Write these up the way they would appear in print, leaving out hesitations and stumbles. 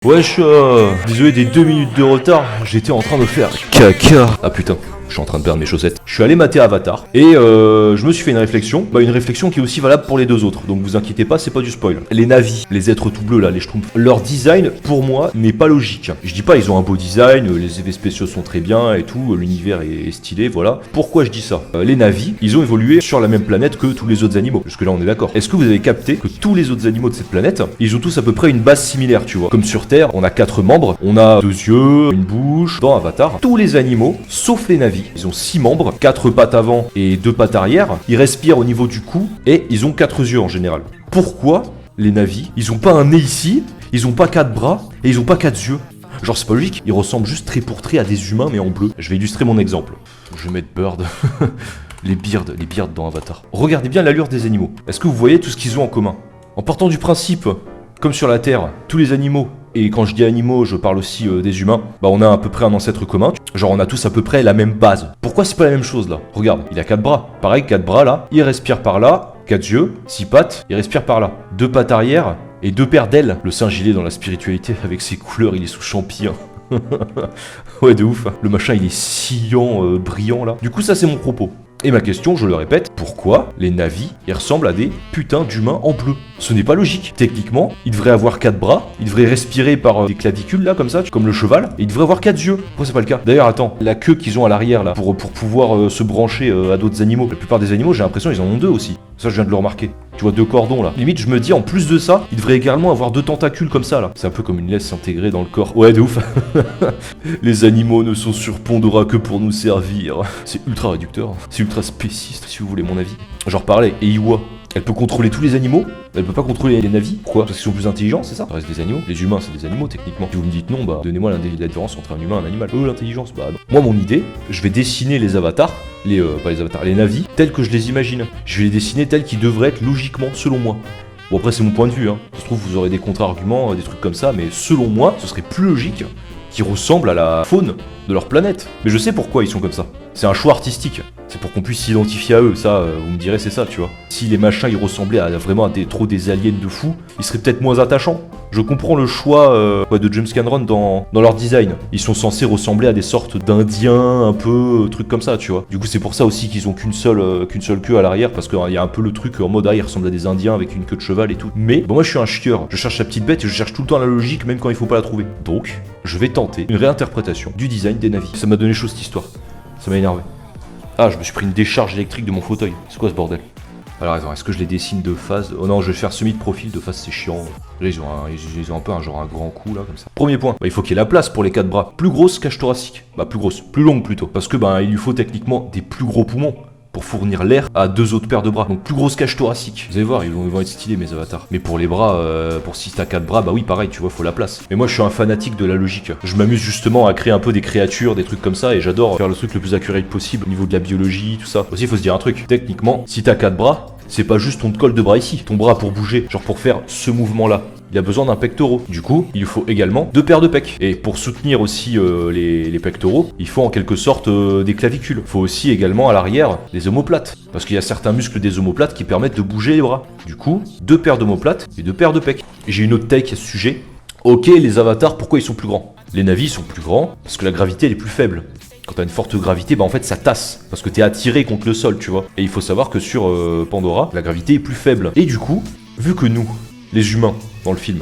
Wesh, désolé des 2 minutes de retard, j'étais en train de faire caca. Ah putain, je suis en train de perdre mes chaussettes. Je suis allé mater Avatar et je me suis fait une réflexion qui est aussi valable pour les deux autres. Donc vous inquiétez pas, c'est pas du spoil. Les navis, les êtres tout bleus là, les schtroumpfs, leur design pour moi n'est pas logique. Je dis pas ils ont un beau design, les effets spéciaux sont très bien et tout, l'univers est stylé, voilà. Pourquoi je dis ça? Les navis, ils ont évolué sur la même planète que tous les autres animaux. Jusque là on est d'accord. Est-ce que vous avez capté que tous les autres animaux de cette planète, ils ont tous à peu près une base similaire, tu vois? Comme sur Terre, on a 4 membres, on a 2 yeux, une bouche. Dans Avatar, tous les animaux, sauf les navis, ils ont 6 membres, 4 pattes avant et 2 pattes arrière. Ils respirent au niveau du cou et ils ont 4 yeux en général. Pourquoi les navis, ils ont pas un nez ici, ils ont pas 4 bras et ils ont pas 4 yeux? Genre c'est pas logique, ils ressemblent juste trait pour trait à des humains mais en bleu. Je vais illustrer mon exemple. Je vais mettre Bird. les beards dans Avatar. Regardez bien l'allure des animaux. Est-ce que vous voyez tout ce qu'ils ont en commun? En partant du principe, comme sur la Terre, tous les animaux, et quand je dis animaux, je parle aussi des humains, bah on a à peu près un ancêtre commun. Genre on a tous à peu près la même base. Pourquoi c'est pas la même chose là? Regarde, il a 4 bras. Pareil, 4 bras là, il respire par là, 4 yeux, 6 pattes, il respire par là. 2 pattes arrière et 2 paires d'ailes. Le singe il est dans la spiritualité avec ses couleurs, il est sous champi. Ouais de ouf, le machin il est sciant, brillant là. Du coup ça c'est mon propos. Et ma question, je le répète, pourquoi les navis, ils ressemblent à des putains d'humains en bleu? Ce n'est pas logique. Techniquement, ils devraient avoir 4 bras, ils devraient respirer par des clavicules là, comme ça, comme le cheval, et ils devraient avoir 4 yeux. Pourquoi c'est pas le cas? D'ailleurs, attends, la queue qu'ils ont à l'arrière là, pour pouvoir se brancher à d'autres animaux. La plupart des animaux, j'ai l'impression ils en ont 2 aussi. Ça, je viens de le remarquer. Tu vois, 2 cordons là. Limite, je me dis, en plus de ça, ils devraient également avoir 2 tentacules comme ça là. C'est un peu comme une laisse intégrée dans le corps. Ouais, de ouf. Les animaux ne sont sur Pandora que pour nous servir. C'est ultra réducteur. C'est ultra spéciste, si vous voulez mon avis. Genre, pareil, et Iwa. Elle peut contrôler tous les animaux, elle peut pas contrôler les navis. Pourquoi? Parce qu'ils sont plus intelligents, c'est ça? Ça reste des animaux. Les humains, c'est des animaux techniquement. Si vous me dites non, bah donnez-moi la différence entre un humain et un animal. L'intelligence, bah non. Moi, mon idée, je vais dessiner les avatars, pas les avatars, les navis, tels que je les imagine. Je vais les dessiner tels qu'ils devraient être logiquement, selon moi. Bon, après, c'est mon point de vue, hein. Ça se trouve, vous aurez des contre-arguments, des trucs comme ça, mais selon moi, ce serait plus logique qu'ils ressemblent à la faune de leur planète. Mais je sais pourquoi ils sont comme ça. C'est un choix artistique. C'est pour qu'on puisse s'identifier à eux. Ça, vous me direz, c'est ça, tu vois. Si les machins, ils ressemblaient vraiment à des aliens de fous, ils seraient peut-être moins attachants. Je comprends le choix de James Cameron dans leur design. Ils sont censés ressembler à des sortes d'indiens, un peu, trucs comme ça, tu vois. Du coup, c'est pour ça aussi qu'ils ont qu'une seule queue à l'arrière, parce qu'il y a un peu le truc en mode, ils ressemblent à des indiens avec une queue de cheval et tout. Mais, bon, moi, je suis un chieur. Je cherche la petite bête et je cherche tout le temps la logique, même quand il faut pas la trouver. Donc, je vais tenter une réinterprétation du design des navis. Ça m'a donné chaud cette histoire. Ça m'a énervé. Ah, je me suis pris une décharge électrique de mon fauteuil. C'est quoi ce bordel? Alors attends, est-ce que je les dessine de face? Oh non, je vais faire semi de profil, de face c'est chiant. Là ils ont un peu un grand cou là comme ça. Premier point, il faut qu'il y ait la place pour les 4 bras. Plus grosse cage thoracique. Bah plus grosse, plus longue plutôt. Parce que il lui faut techniquement des plus gros poumons pour fournir l'air à 2 autres paires de bras. Donc plus grosse cage thoracique. Vous allez voir, ils vont être stylés mes avatars. Mais pour les bras, pour si t'as 4 bras, bah oui pareil, tu vois, faut la place. Mais moi je suis un fanatique de la logique. Je m'amuse justement à créer un peu des créatures, des trucs comme ça, et j'adore faire le truc le plus accurate possible au niveau de la biologie, tout ça. Aussi il faut se dire un truc, techniquement, si t'as 4 bras, c'est pas juste ton col de bras ici, ton bras pour bouger, genre pour faire ce mouvement-là. Il a besoin d'un pectoral. Du coup, il faut également 2 paires de pecs. Et pour soutenir aussi les pectoraux, il faut en quelque sorte des clavicules. Il faut aussi également à l'arrière des omoplates. Parce qu'il y a certains muscles des omoplates qui permettent de bouger les bras. Du coup, 2 paires d'omoplates et 2 paires de pecs. Et j'ai une autre take à ce sujet. Ok, les avatars, pourquoi ils sont plus grands? Les navis sont plus grands parce que la gravité elle est plus faible. Quand t'as une forte gravité, en fait ça tasse, parce que t'es attiré contre le sol, tu vois. Et il faut savoir que sur Pandora, la gravité est plus faible. Et du coup, vu que nous, les humains, dans le film,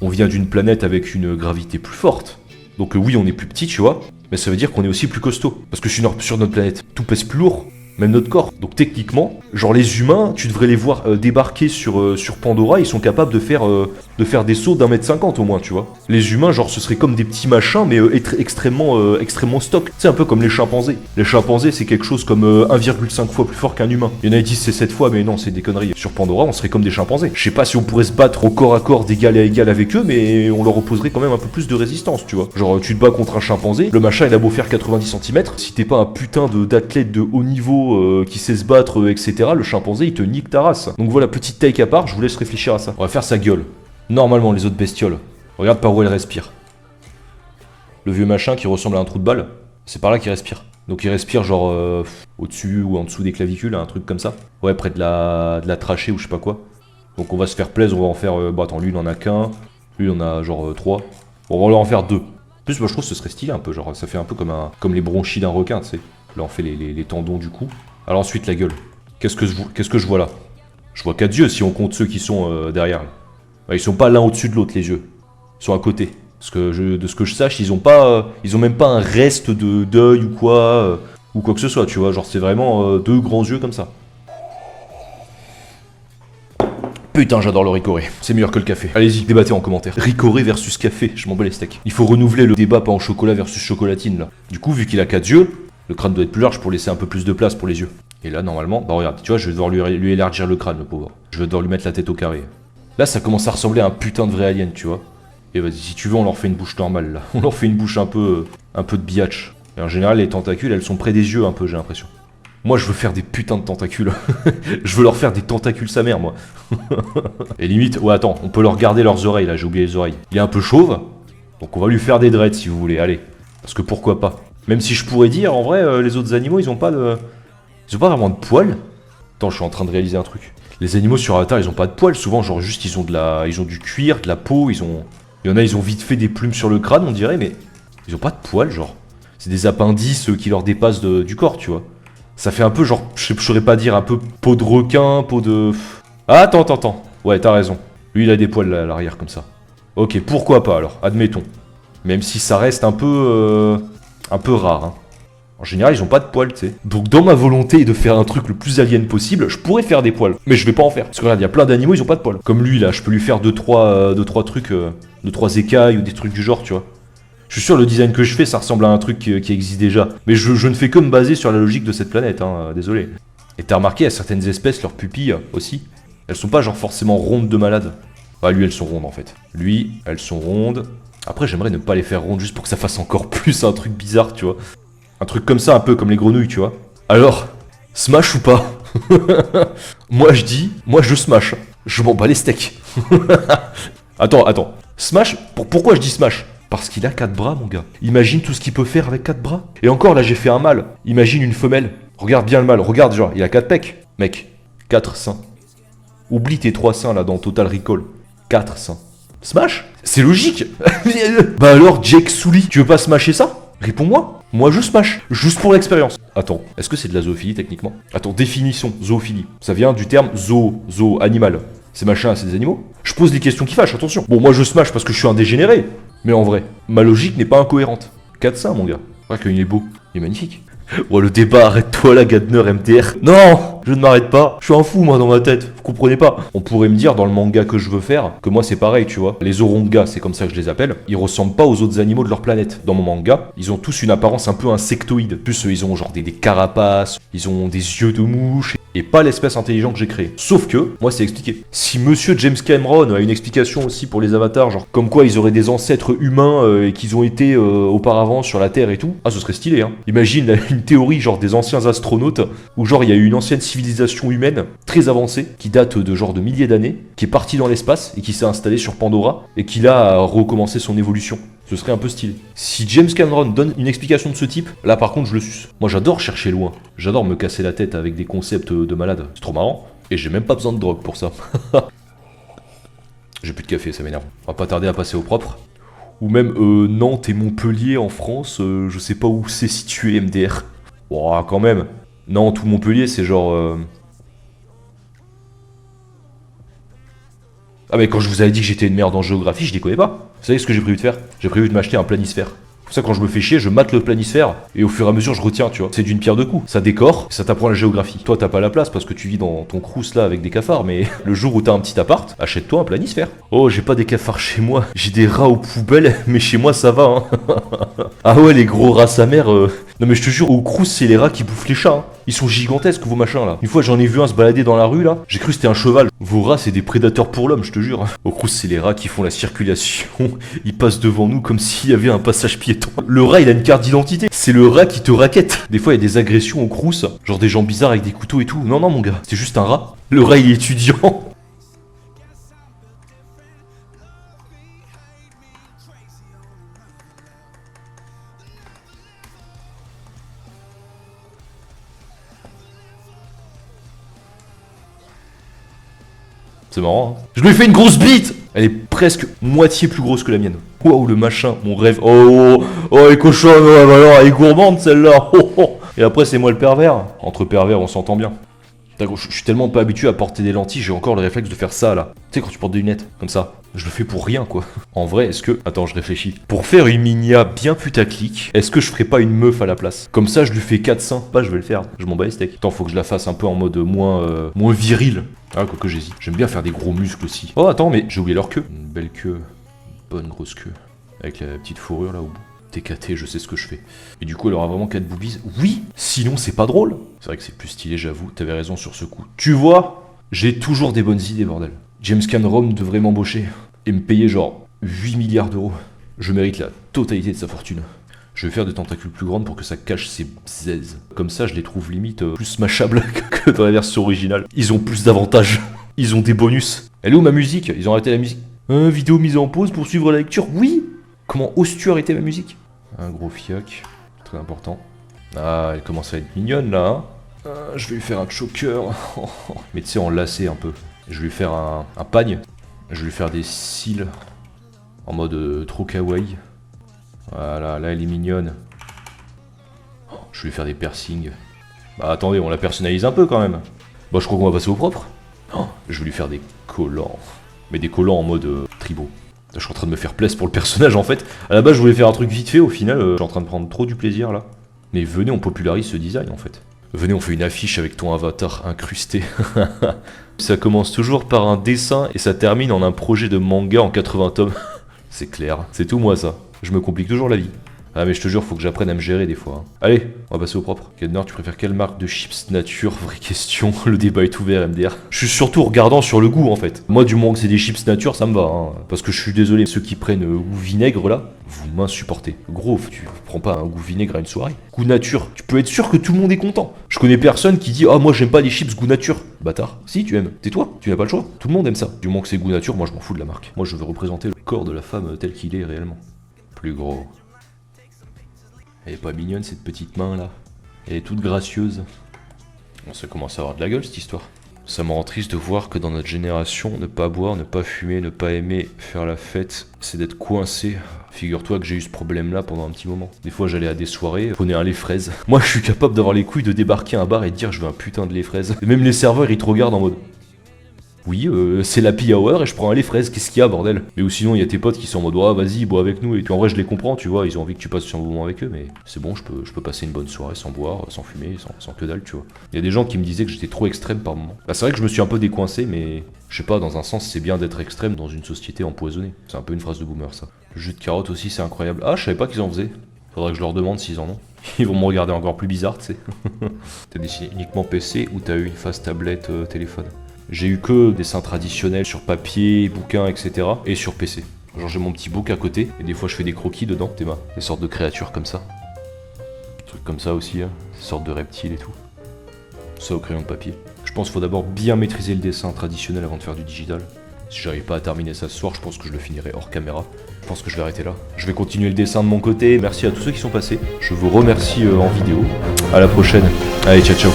on vient d'une planète avec une gravité plus forte, donc oui on est plus petit, tu vois, mais ça veut dire qu'on est aussi plus costaud. Parce que sur notre planète, tout pèse plus lourd, même notre corps. Donc techniquement, genre les humains, tu devrais les voir débarquer sur Pandora, ils sont capables de faire des sauts d'1m50 au moins, tu vois. Les humains, genre ce serait comme des petits machins, mais extrêmement stock. C'est un peu comme les chimpanzés. Les chimpanzés, c'est quelque chose comme 1,5 fois plus fort qu'un humain. Il y en a qui disent c'est 7 fois, mais non, c'est des conneries. Sur Pandora, on serait comme des chimpanzés. Je sais pas si on pourrait se battre au corps à corps d'égal à égal avec eux, mais on leur opposerait quand même un peu plus de résistance, tu vois. Genre tu te bats contre un chimpanzé, le machin il a beau faire 90 cm, si t'es pas un putain d'athlète de haut niveau qui sait se battre, etc., le chimpanzé il te nique ta race. Donc voilà, petite take à part, je vous laisse réfléchir à ça. On va faire sa gueule. Normalement, les autres bestioles, regarde par où elles respirent. Le vieux machin qui ressemble à un trou de balle, c'est par là qu'il respire. Donc il respire genre au-dessus ou en dessous des clavicules, un truc comme ça. Ouais, près de la trachée ou je sais pas quoi. Donc on va se faire plaisir, on va en faire... attends, lui il en a qu'un, lui il en a genre 3. Bon, on va leur en faire 2. En plus, moi je trouve que ce serait stylé un peu, genre ça fait un peu comme les bronchies d'un requin, tu sais. Là on fait les tendons du cou. Alors ensuite la gueule. Qu'est-ce que je vois là? Je vois 4 yeux si on compte ceux qui sont derrière. Là. Ouais, ils sont pas l'un au-dessus de l'autre les yeux. Ils sont à côté. De ce que je sache, ils ont même pas un reste d'œil ou quoi que ce soit, tu vois. Genre c'est vraiment 2 grands yeux comme ça. Putain, j'adore le ricoré. C'est meilleur que le café. Allez-y, débattez en commentaire. Ricoré versus café, je m'en bats les steaks. Il faut renouveler le débat pain au chocolat versus chocolatine là. Du coup, vu qu'il a 4 yeux, le crâne doit être plus large pour laisser un peu plus de place pour les yeux. Et là, normalement, bah regarde, tu vois, je vais devoir lui élargir le crâne, le pauvre. Je vais devoir lui mettre la tête au carré. Là, ça commence à ressembler à un putain de vrai alien, tu vois. Et vas-y, si tu veux, on leur fait une bouche normale là. On leur fait une bouche un peu de biatch. Et en général, les tentacules, elles sont près des yeux un peu, j'ai l'impression. Moi, je veux faire des putains de tentacules. Je veux leur faire des tentacules sa mère, moi. Et limite, ouais, attends, on peut leur garder leurs oreilles, là, j'ai oublié les oreilles. Il est un peu chauve, donc on va lui faire des dreads, si vous voulez, allez. Parce que pourquoi pas. Même si je pourrais dire, en vrai, les autres animaux, ils ont pas vraiment de poils. Attends, je suis en train de réaliser un truc. Les animaux sur Avatar, ils ont pas de poils, souvent, genre juste, ils ont du cuir, de la peau, il y en a, ils ont vite fait des plumes sur le crâne, on dirait, mais ils ont pas de poils, genre. C'est des appendices qui leur dépassent du corps, tu vois. Ça fait un peu genre, je saurais pas dire, un peu peau de requin, peau de... Ah, attends. Ouais, t'as raison. Lui, il a des poils à l'arrière comme ça. Ok, pourquoi pas alors, admettons. Même si ça reste un peu rare. Hein. En général, ils ont pas de poils, tu sais. Donc dans ma volonté de faire un truc le plus alien possible, je pourrais faire des poils. Mais je vais pas en faire. Parce que regarde, il y a plein d'animaux, ils ont pas de poils. Comme lui, là, je peux lui faire 2-3 trucs, 2-3 écailles ou des trucs du genre, tu vois. Je suis sûr, le design que je fais, ça ressemble à un truc qui existe déjà. Mais je ne fais que me baser sur la logique de cette planète, hein, désolé. Et t'as remarqué, à certaines espèces, leurs pupilles aussi, elles sont pas genre forcément rondes de malade. Bah lui, elles sont rondes en fait. Lui, elles sont rondes. Après, j'aimerais ne pas les faire rondes juste pour que ça fasse encore plus un truc bizarre, tu vois. Un truc comme ça, un peu comme les grenouilles, tu vois. Alors, smash ou pas? Moi je smash. Je m'en bats les steaks. Attends. Smash, pourquoi je dis smash? Parce qu'il a 4 bras, mon gars. Imagine tout ce qu'il peut faire avec 4 bras. Et encore, là, j'ai fait un mâle. Imagine une femelle. Regarde bien le mâle. Regarde, genre, il a 4 pecs. Mec, 4 seins. Oublie tes 3 seins, là, dans Total Recall. 4 seins. Smash? C'est logique. Bah alors, Jake Sully, tu veux pas smasher ça? Réponds-moi. Moi, je smash. Juste pour l'expérience. Attends, est-ce que c'est de la zoophilie, techniquement? Attends, définition, zoophilie. Ça vient du terme zoo, animal. Ces machins, c'est des animaux? Je pose des questions qui fâchent, attention. Bon, moi, je smash parce que je suis un dégénéré. Mais en vrai, ma logique n'est pas incohérente. 4 seins, mon gars. Regarde qu'il est beau. Il est magnifique. Oh, le débat, arrête-toi là, Gadner MTR. Non, je ne m'arrête pas. Je suis un fou, moi, dans ma tête. Vous comprenez pas. On pourrait me dire, dans le manga que je veux faire, que moi, c'est pareil, tu vois. Les Oronga, c'est comme ça que je les appelle. Ils ressemblent pas aux autres animaux de leur planète. Dans mon manga, ils ont tous une apparence un peu insectoïde. Plus, ils ont genre des carapaces, ils ont des yeux de mouche, et pas l'espèce intelligente que j'ai créée. Sauf que, moi, c'est expliqué. Si monsieur James Cameron a une explication aussi pour les avatars, genre comme quoi ils auraient des ancêtres humains et qu'ils ont été auparavant sur la Terre et tout, ah, ce serait stylé, hein. Imagine une théorie genre des anciens astronautes, où genre il y a eu une ancienne civilisation humaine très avancée, qui date de genre de milliers d'années, qui est partie dans l'espace et qui s'est installée sur Pandora, et qui là a recommencé son évolution. Ce serait un peu stylé. Si James Cameron donne une explication de ce type, là par contre je le suce. Moi j'adore chercher loin. J'adore me casser la tête avec des concepts de malade. C'est trop marrant. Et j'ai même pas besoin de drogue pour ça. J'ai plus de café, ça m'énerve. On va pas tarder à passer au propre. Ou même Nantes et Montpellier en France, je sais pas où c'est situé MDR. Oh, quand même. Nantes ou Montpellier, c'est genre... Ah mais quand je vous avais dit que j'étais une merde en géographie, je déconnais pas. Vous savez ce que j'ai prévu de faire? J'ai prévu de m'acheter un planisphère. Pour ça, quand je me fais chier, je mate le planisphère et au fur et à mesure, je retiens, tu vois. C'est d'une pierre deux coups. Ça décore, ça t'apprend la géographie. Toi, t'as pas la place parce que tu vis dans ton crous là avec des cafards, mais le jour où t'as un petit appart, achète-toi un planisphère. Oh, j'ai pas des cafards chez moi. J'ai des rats aux poubelles, mais chez moi, ça va, hein. Ah ouais, les gros rats sa mère. Non, mais je te jure, au crous, c'est les rats qui bouffent les chats, hein. Ils sont gigantesques, vos machins là. Une fois, j'en ai vu un se balader dans la rue là. J'ai cru que c'était un cheval. Vos rats, c'est des prédateurs pour l'homme, je te jure. Au crous, c'est les rats qui font la circulation. Ils passent devant nous comme s'il y avait un passage piéton. Le rat, il a une carte d'identité. C'est le rat qui te raquette. Des fois, il y a des agressions au crous. Genre des gens bizarres avec des couteaux et tout. Non, non, mon gars, c'est juste un rat. Le rat, il est étudiant. C'est marrant, hein. Je lui ai fait une grosse bite. Elle est presque moitié plus grosse que la mienne. Waouh, le machin, mon rêve. Oh, les cochons, alors elle est gourmande celle-là. Et après, c'est moi le pervers. Entre pervers, on s'entend bien. Je suis tellement pas habitué à porter des lentilles, j'ai encore le réflexe de faire ça là. Tu sais, quand tu portes des lunettes, comme ça. Je le fais pour rien quoi. En vrai, est-ce que... Attends, je réfléchis. Pour faire une minia bien putaclic, est-ce que je ferais pas une meuf à la place? Comme ça, je lui fais 4 seins. Pas, je vais le faire. Je m'en bats les steaks. Attends, faut que je la fasse un peu en mode moins viril. Ah, quoi que j'hésite. J'aime bien faire des gros muscles aussi. Oh, attends, mais j'ai oublié leur queue. Une belle queue. Une bonne grosse queue. Avec la petite fourrure là au bout. TKT, je sais ce que je fais. Et du coup, elle aura vraiment 4 boobies. Oui, sinon c'est pas drôle. C'est vrai que c'est plus stylé, j'avoue. T'avais raison sur ce coup. Tu vois, j'ai toujours des bonnes idées, bordel. James Cameron devrait m'embaucher et me payer genre 8 milliards d'euros. Je mérite la totalité de sa fortune. Je vais faire des tentacules plus grandes pour que ça cache ses bzaises. Comme ça, je les trouve limite plus smashables que dans la version originale. Ils ont plus d'avantages. Ils ont des bonus. Elle est où ma musique? Ils ont arrêté la musique. Vidéo mise en pause pour suivre la lecture. Oui. Comment oses-tu arrêter ma musique? Un gros fiac, très important. Ah, elle commence à être mignonne là. Hein. Je vais lui faire un choker. Mais tu sais, enlacé un peu. Je vais lui faire un pagne. Je vais lui faire des cils en mode trop kawaii. Voilà, là elle est mignonne. Je vais lui faire des piercings. Bah attendez, on la personnalise un peu quand même. Bah je crois qu'on va passer au propre. Je vais lui faire des collants. Mais des collants en mode tribaux. Je suis en train de me faire plaisir pour le personnage en fait. À la base je voulais faire un truc vite fait, au final je suis en train de prendre trop du plaisir là. Mais venez, on popularise ce design en fait. Venez, on fait une affiche avec ton avatar incrusté. Ça commence toujours par un dessin et ça termine en un projet de manga en 80 tomes. C'est clair, c'est tout moi ça. Je me complique toujours la vie. Ah mais je te jure, faut que j'apprenne à me gérer des fois. Hein. Allez, on va passer au propre. Kedner, tu préfères quelle marque de chips nature? Vraie question, le débat est ouvert MDR. Je suis surtout regardant sur le goût en fait. Moi du moment que c'est des chips nature, ça me va. Hein. Parce que je suis désolé, ceux qui prennent goût vinaigre là, vous m'insupportez. Gros, tu prends pas un goût vinaigre à une soirée. Goût nature, tu peux être sûr que tout le monde est content. Je connais personne qui dit « Ah moi j'aime pas les chips goût nature ». Bâtard. Si, tu aimes. Tais-toi, tu n'as pas le choix. Tout le monde aime ça. Du moment que c'est goût nature, moi je m'en fous de la marque. Moi je veux représenter le corps de la femme tel qu'il est réellement. Plus gros. Elle est pas mignonne cette petite main là. Elle est toute gracieuse. Bon, ça commence à avoir de la gueule cette histoire. Ça me rend triste de voir que dans notre génération, ne pas boire, ne pas fumer, ne pas aimer, faire la fête, c'est d'être coincé. Figure-toi que j'ai eu ce problème-là pendant un petit moment. Des fois j'allais à des soirées, prenais un lait fraise. Moi je suis capable d'avoir les couilles de débarquer à un bar et de dire je veux un putain de lait fraise. Et même les serveurs ils te regardent en mode... Oui, c'est l'happy hour et je prends un lait fraise, qu'est-ce qu'il y a bordel? Mais ou sinon il y a tes potes qui sont en mode ah vas-y bois avec nous et puis en vrai je les comprends tu vois, ils ont envie que tu passes un bon moment avec eux mais c'est bon, je peux passer une bonne soirée sans boire, sans fumer, sans que dalle tu vois. Il y a des gens qui me disaient que j'étais trop extrême par moment. Bah c'est vrai que je me suis un peu décoincé mais je sais pas, dans un sens c'est bien d'être extrême dans une société empoisonnée. C'est un peu une phrase de boomer ça. Le jus de carotte aussi c'est incroyable. Ah je savais pas qu'ils en faisaient. Faudrait que je leur demande s'ils en ont. Ils vont me regarder encore plus bizarre tu sais. T'as dessiné uniquement PC ou t'as eu une face tablette téléphone? J'ai eu que des dessins traditionnels sur papier, bouquins, etc. Et sur PC. Genre j'ai mon petit book à côté, et des fois je fais des croquis dedans, des sortes de créatures comme ça. Des trucs comme ça aussi, hein. Des sortes de reptiles et tout. Ça au crayon de papier. Je pense qu'il faut d'abord bien maîtriser le dessin traditionnel avant de faire du digital. Si j'arrive pas à terminer ça ce soir, je pense que je le finirai hors caméra. Je pense que je vais arrêter là. Je vais continuer le dessin de mon côté. Merci à tous ceux qui sont passés. Je vous remercie en vidéo. À la prochaine. Allez, ciao ciao.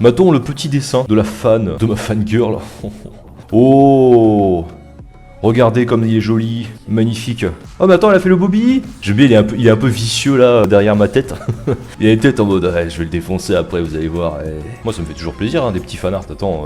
Mettons le petit dessin de la fan, de ma fangirl. Oh! Regardez comme il est joli, magnifique. Oh mais attends, elle a fait le Bobby. J'aime bien, il est un peu vicieux là, derrière ma tête. Il a une tête en mode, je vais le défoncer après, vous allez voir. Moi ça me fait toujours plaisir, hein, des petits fanarts, attends.